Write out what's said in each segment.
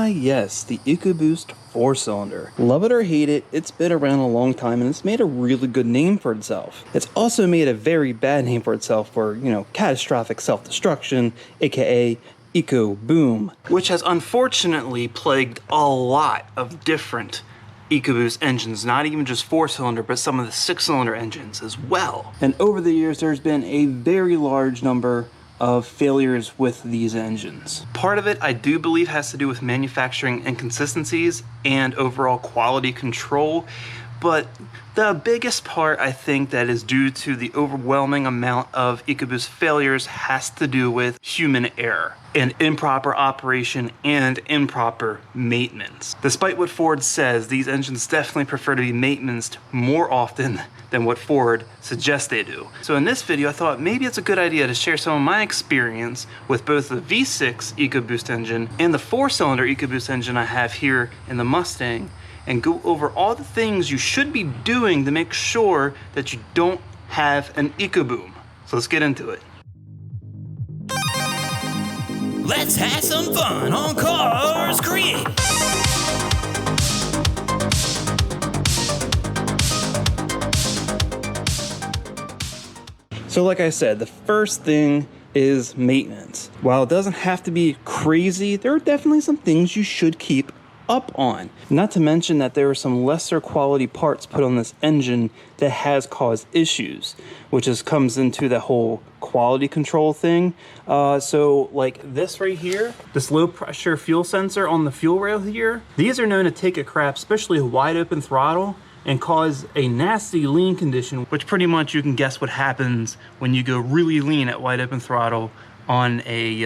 Yes, the EcoBoost 4-cylinder. Love it or hate it, it's been around a long time and it's made a really good name for itself. It's also made a very bad name for itself for, catastrophic self-destruction, aka EcoBOOM, which has unfortunately plagued a lot of different EcoBoost engines, not even just 4-cylinder, but some of the 6-cylinder engines as well. And over the years, there's been a very large number of failures with these engines. Part of it, I do believe, has to do with manufacturing inconsistencies and overall quality control, but the biggest part, I think, that is due to the overwhelming amount of EcoBoost failures has to do with human error and improper operation and improper maintenance. Despite what Ford says, these engines definitely prefer to be maintained more often than what Ford suggests they do. So in this video, I thought maybe it's a good idea to share some of my experience with both the V6 EcoBoost engine and the 4-cylinder EcoBoost engine I have here in the Mustang, and go over all the things you should be doing to make sure that you don't have an EcoBOOM. So let's get into it. Let's have some fun on Karz Kreated. So like I said, the first thing is maintenance. While it doesn't have to be crazy, there are definitely some things you should keep up on. Not to mention that there are some lesser quality parts put on this engine that has caused issues, which comes into the whole quality control thing. So like this right here, this low pressure fuel sensor on the fuel rail here, these are known to take a crap, especially a wide open throttle, and cause a nasty lean condition, which pretty much you can guess what happens when you go really lean at wide open throttle on a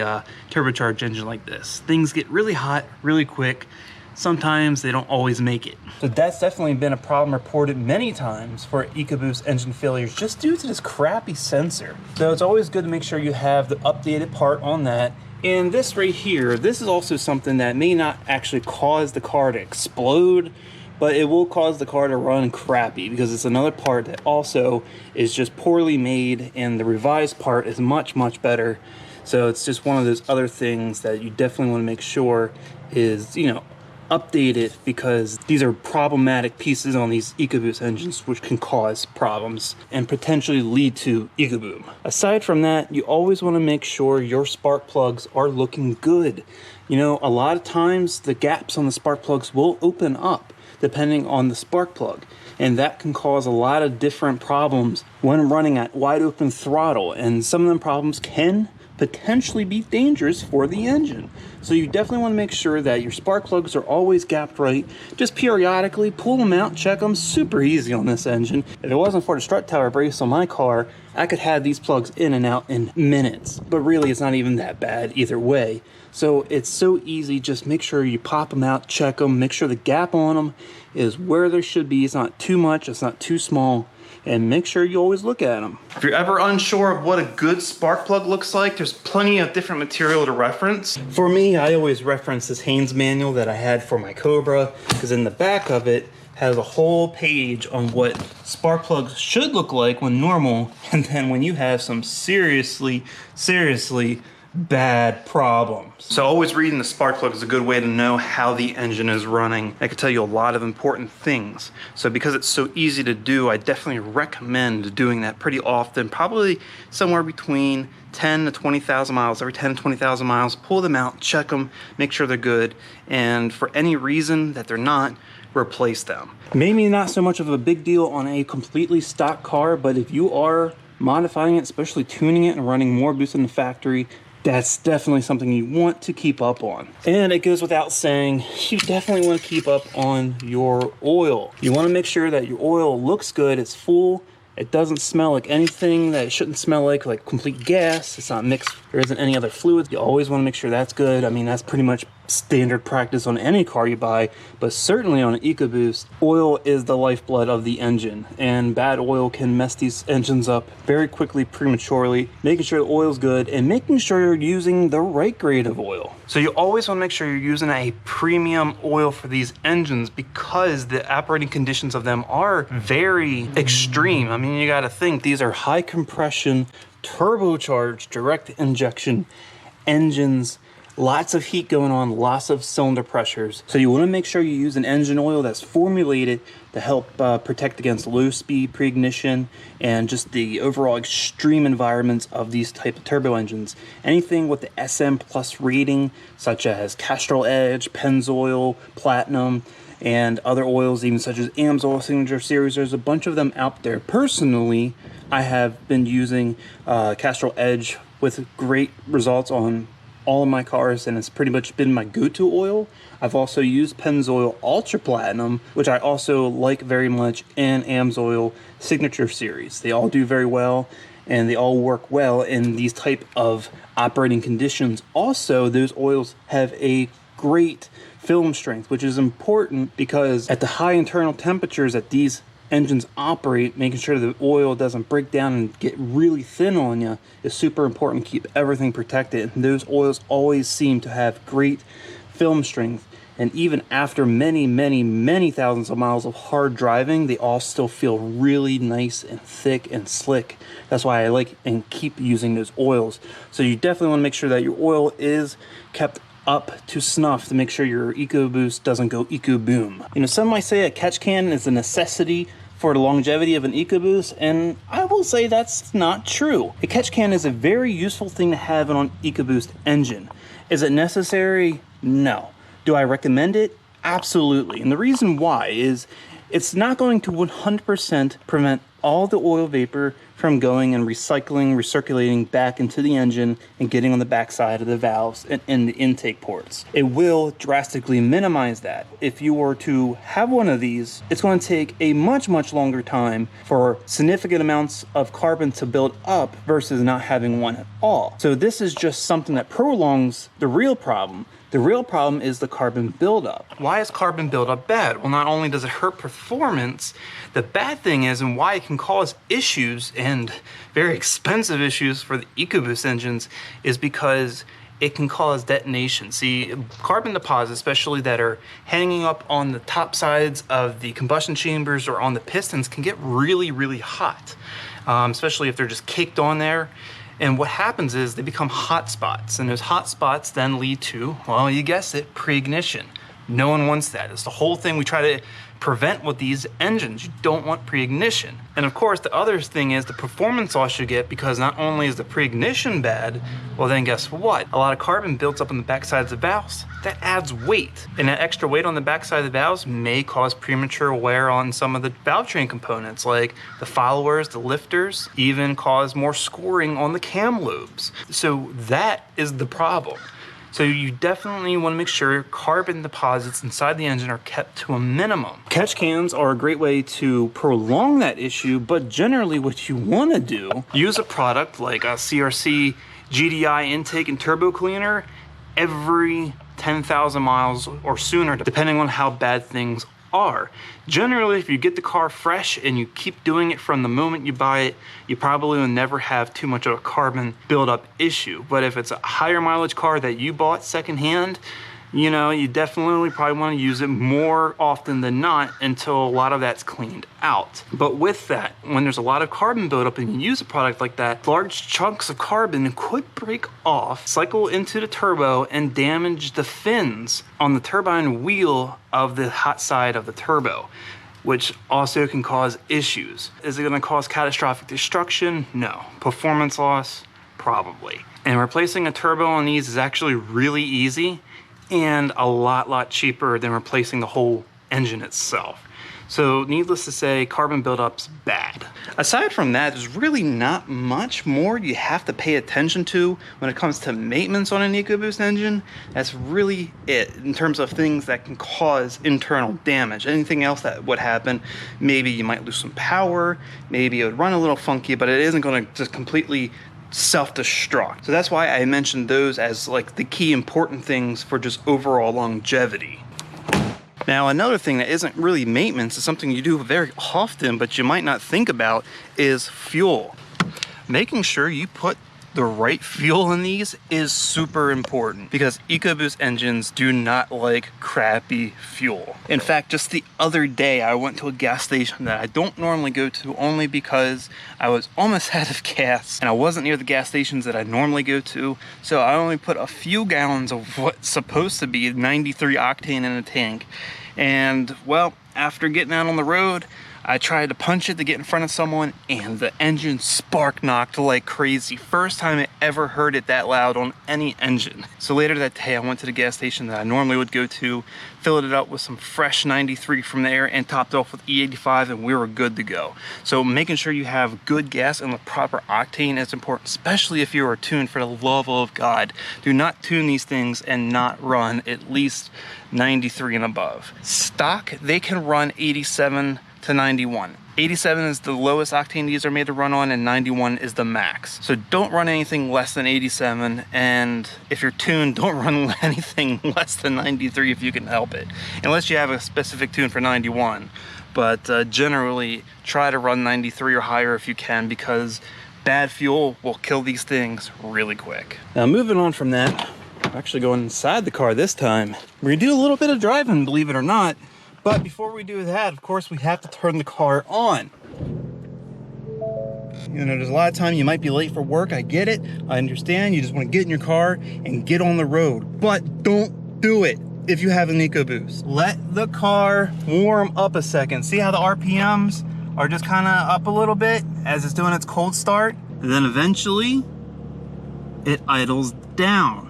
turbocharged engine like this. Things get really hot really quick. Sometimes they don't always make it. So that's definitely been a problem reported many times for EcoBoost engine failures, just due to this crappy sensor. So it's always good to make sure you have the updated part on that. And this right here, this is also something that may not actually cause the car to explode, but it will cause the car to run crappy because it's another part that also is just poorly made, and the revised part is much, much better. So it's just one of those other things that you definitely want to make sure is, updated, because these are problematic pieces on these EcoBoost engines which can cause problems and potentially lead to EcoBOOM. Aside from that, you always want to make sure your spark plugs are looking good. A lot of times the gaps on the spark plugs will open up depending on the spark plug, and that can cause a lot of different problems when running at wide open throttle, and some of them problems can potentially be dangerous for the engine. So you definitely want to make sure that your spark plugs are always gapped right. Just periodically pull them out, check them. Super easy on this engine. If it wasn't for the strut tower brace on my car, I could have these plugs in and out in minutes. But really, it's not even that bad either way. So it's so easy. Just make sure you pop them out, check them, make sure the gap on them is where there should be. It's not too much, it's not too small. And make sure you always look at them. If you're ever unsure of what a good spark plug looks like, there's plenty of different material to reference. For me, I always reference this Haynes manual that I had for my Cobra, because in the back of it has a whole page on what spark plugs should look like when normal, and then when you have some seriously bad problems. So always reading the spark plug is a good way to know how the engine is running. I can tell you a lot of important things. So because it's so easy to do, I definitely recommend doing that pretty often, probably somewhere between 10 to 20,000 miles. Every 10 to 20,000 miles, pull them out, check them, make sure they're good, and for any reason that they're not, replace them. Maybe not so much of a big deal on a completely stock car, but if you are modifying it, especially tuning it and running more boost in the factory, that's definitely something you want to keep up on. And it goes without saying, you definitely want to keep up on your oil. You want to make sure that your oil looks good, it's full, it doesn't smell like anything that it shouldn't smell like complete gas. It's not mixed, there isn't any other fluids. You always want to make sure that's good. I mean, that's pretty much standard practice on any car you buy, but certainly on an EcoBoost, oil is the lifeblood of the engine, and bad oil can mess these engines up very quickly, prematurely. Making sure the oil's good and making sure you're using the right grade of oil. So you always want to make sure you're using a premium oil for these engines, because the operating conditions of them are very extreme. I mean, you got to think these are high compression, turbocharged, direct injection engines lots of heat going on, lots of cylinder pressures. So you want to make sure you use an engine oil that's formulated to help protect against low speed pre-ignition and just the overall extreme environments of these type of turbo engines. Anything with the SM Plus rating, such as Castrol Edge, Pennzoil, Platinum, and other oils, even such as AMSOIL Signature Series. There's a bunch of them out there. Personally, I have been using Castrol Edge with great results on all of my cars, and it's pretty much been my go-to oil. I've also used Pennzoil Ultra Platinum, which I also like very much, and AMSOIL Signature Series. They all do very well, and they all work well in these type of operating conditions. Also, those oils have a great film strength, which is important because at the high internal temperatures that these engines operate, making sure the oil doesn't break down and get really thin on you is super important. Keep everything protected, and those oils always seem to have great film strength, and even after many thousands of miles of hard driving, they all still feel really nice and thick and slick. That's why I like and keep using those oils. So you definitely want to make sure that your oil is kept up to snuff to make sure your EcoBoost doesn't go ecoBOOM. You know, some might say a catch can is a necessity for the longevity of an EcoBoost, and I will say that's not true. A catch can is a very useful thing to have on an EcoBoost engine. Is it necessary? No. Do I recommend it? Absolutely. And the reason why is it's not going to 100% prevent all the oil vapor from going and recirculating back into the engine and getting on the backside of the valves and in the intake ports. It will drastically minimize that. If you were to have one of these, it's going to take a much longer time for significant amounts of carbon to build up versus not having one at all. So this is just something that prolongs the real problem. The real problem is the carbon buildup. Why is carbon buildup bad? Well, not only does it hurt performance, the bad thing is, and why it can cause issues and very expensive issues for the EcoBoost engines, is because it can cause detonation. See, carbon deposits, especially that are hanging up on the top sides of the combustion chambers or on the pistons, can get really hot, especially if they're just caked on there. And what happens is they become hot spots, and those hot spots then lead to, well, you guessed it, pre-ignition. No one wants that. It's the whole thing we try to prevent with these engines. You don't want pre-ignition. And of course, the other thing is the performance loss you get, because not only is the pre-ignition bad, well then guess what? A lot of carbon builds up on the backside of the valves. That adds weight. And that extra weight on the backside of the valves may cause premature wear on some of the valve train components, like the followers, the lifters, even cause more scoring on the cam lobes. So that is the problem. So you definitely want to make sure carbon deposits inside the engine are kept to a minimum. Catch cans are a great way to prolong that issue, but generally what you want to do, use a product like a CRC GDI intake and turbo cleaner every 10,000 miles or sooner, depending on how bad things are. Generally, if you get the car fresh and you keep doing it from the moment you buy it, you probably will never have too much of a carbon buildup issue. But if it's a higher mileage car that you bought secondhand, you know, you definitely probably want to use it more often than not until a lot of that's cleaned out. But with that, when there's a lot of carbon buildup and you use a product like that, large chunks of carbon could break off, cycle into the turbo, and damage the fins on the turbine wheel of the hot side of the turbo, which also can cause issues. Is it going to cause catastrophic destruction? No. Performance loss? Probably. And replacing a turbo on these is actually really easy and a lot cheaper than replacing the whole engine itself. So needless to say, carbon buildup's bad. Aside from that, there's really not much more you have to pay attention to when it comes to maintenance on an EcoBoost engine. That's really it in terms of things that can cause internal damage. Anything else that would happen, maybe you might lose some power, maybe it would run a little funky, but it isn't going to just completely self-destruct. So that's why I mentioned those as like the key important things for just overall longevity. Now, another thing that isn't really maintenance, is something you do very often but you might not think about, is fuel. Making sure you put the right fuel in these is super important because EcoBoost engines do not like crappy fuel. In fact, just the other day, I went to a gas station that I don't normally go to only because I was almost out of gas and I wasn't near the gas stations that I normally go to. So I only put a few gallons of what's supposed to be 93 octane in a tank. And well, after getting out on the road, I tried to punch it to get in front of someone and the engine spark knocked like crazy. First time I ever heard it that loud on any engine. So later that day I went to the gas station that I normally would go to, filled it up with some fresh 93 from there and topped off with E85 and we were good to go. So making sure you have good gas and the proper octane is important, especially if you are tuned. For the love of God, do not tune these things and not run at least 93 and above. Stock, they can run 87 to 91. 87 is the lowest octane these are made to run on and 91 is the max. So don't run anything less than 87, and if you're tuned, don't run anything less than 93 if you can help it, unless you have a specific tune for 91. But generally try to run 93 or higher if you can, because bad fuel will kill these things really quick. Now moving on from that, I'm actually going inside the car this time. We're gonna do a little bit of driving, believe it or not. But before we do that, of course, we have to turn the car on. You know, there's a lot of time you might be late for work. I get it. I understand. You just want to get in your car and get on the road. But don't do it if you have an EcoBoost. Let the car warm up a second. See how the RPMs are just kind of up a little bit as it's doing its cold start? And then eventually, it idles down.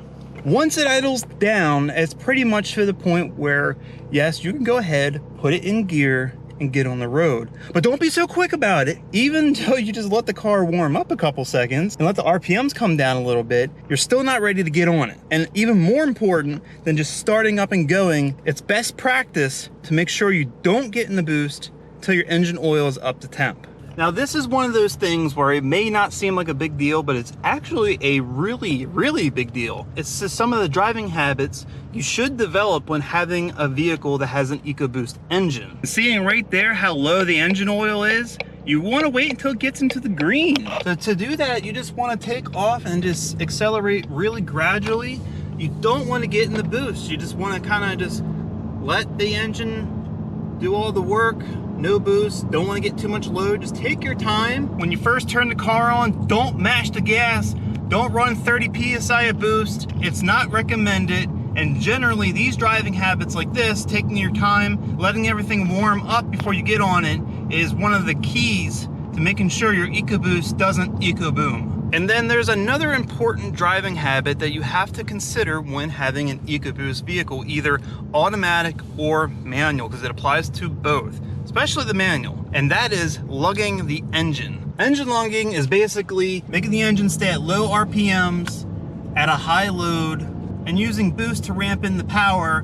Once it idles down, it's pretty much to the point where, yes, you can go ahead, put it in gear, and get on the road. But don't be so quick about it. Even though you just let the car warm up a couple seconds and let the RPMs come down a little bit, you're still not ready to get on it. And even more important than just starting up and going, it's best practice to make sure you don't get in the boost till your engine oil is up to temp. Now this is one of those things where it may not seem like a big deal, but it's actually a really, really big deal. It's just some of the driving habits you should develop when having a vehicle that has an EcoBoost engine. Seeing right there how low the engine oil is, you want to wait until it gets into the green. So to do that, you just want to take off and just accelerate really gradually. You don't want to get in the boost. You just want to kind of just let the engine do all the work. No boost, don't want to get too much load. Just take your time. When you first turn the car on, don't mash the gas. Don't run 30 PSI of boost. It's not recommended. And generally, these driving habits like this, taking your time, letting everything warm up before you get on it, is one of the keys to making sure your EcoBoost doesn't ecoBOOM. And then there's another important driving habit that you have to consider when having an EcoBoost vehicle, either automatic or manual, because it applies to both, especially the manual, and that is lugging the engine. Engine lugging is basically making the engine stay at low RPMs at a high load and using boost to ramp in the power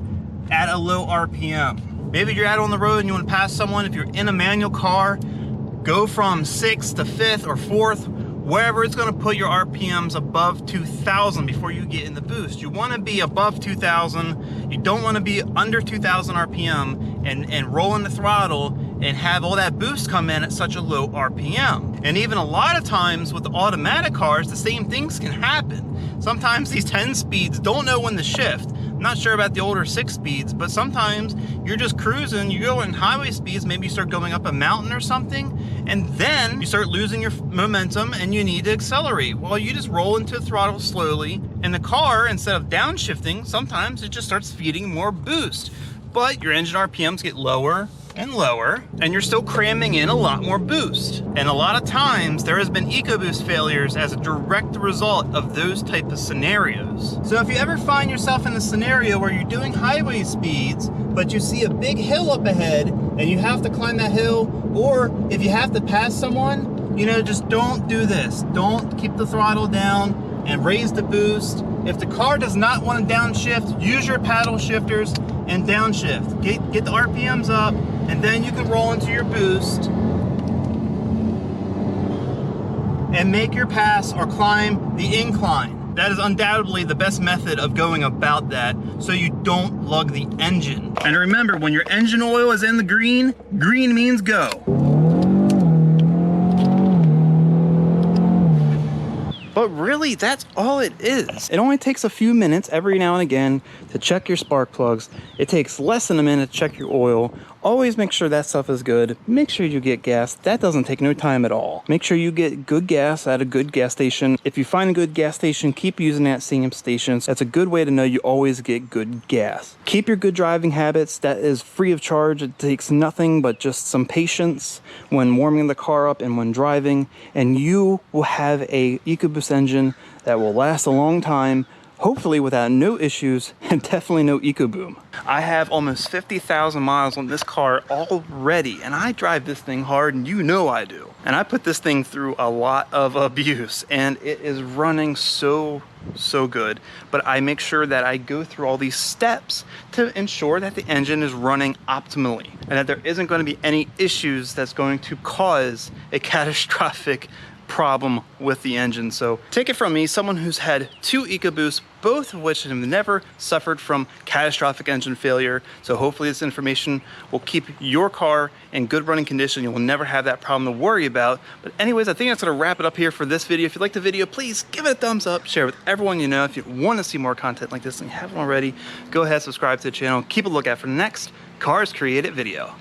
at a low RPM. Maybe you're out on the road and you want to pass someone. If you're in a manual car, go from 6th to 5th or 4th, wherever it's going to put your RPMs above 2,000 before you get in the boost. You want to be above 2,000. You don't want to be under 2,000 RPM and roll in the throttle and have all that boost come in at such a low RPM. And even a lot of times with the automatic cars, the same things can happen. Sometimes these 10 speeds don't know when to shift. I'm not sure about the older 6 speeds, but sometimes you're just cruising, you go in highway speeds, maybe you start going up a mountain or something, and then you start losing your momentum and you need to accelerate. Well, you just roll into the throttle slowly, and the car, instead of downshifting, sometimes it just starts feeding more boost. But your engine RPMs get lower and lower, and you're still cramming in a lot more boost. And a lot of times there has been EcoBoost failures as a direct result of those type of scenarios. So if you ever find yourself in a scenario where you're doing highway speeds, but you see a big hill up ahead and you have to climb that hill, or if you have to pass someone, you know, just don't do this. Don't keep the throttle down and raise the boost. If the car does not want to downshift, use your paddle shifters and downshift. Get the RPMs up, and then you can roll into your boost and make your pass or climb the incline. That is undoubtedly the best method of going about that, so you don't lug the engine. And remember, when your engine oil is in the green, green means go. But But really, that's all it is. It only takes a few minutes every now and again to check your spark plugs. It takes less than a minute to check your oil. Always make sure that stuff is good. Make sure you get gas. That doesn't take no time at all. Make sure you get good gas at a good gas station. If you find a good gas station, keep using that same station. That's a good way to know you always get good gas. Keep your good driving habits. That is free of charge. It takes nothing but just some patience when warming the car up and when driving, and you will have a EcoBoost engine that will last a long time, hopefully without no issues, and definitely no ecoBOOM. I have almost 50,000 miles on this car already, and I drive this thing hard, and you know I do. And I put this thing through a lot of abuse, and it is running so good. But I make sure that I go through all these steps to ensure that the engine is running optimally, and that there isn't going to be any issues that's going to cause a catastrophic problem with the engine. So take it from me, someone who's had 2 EcoBoosts, both of which have never suffered from catastrophic engine failure. So hopefully this information will keep your car in good running condition. You will never have that problem to worry about. But anyways, I think that's gonna wrap it up here for this video. If you liked the video, please give it a thumbs up, share it with everyone you know. If you want to see more content like this and you haven't already, go ahead, subscribe to the channel. Keep a lookout for the next Karz Kreated video.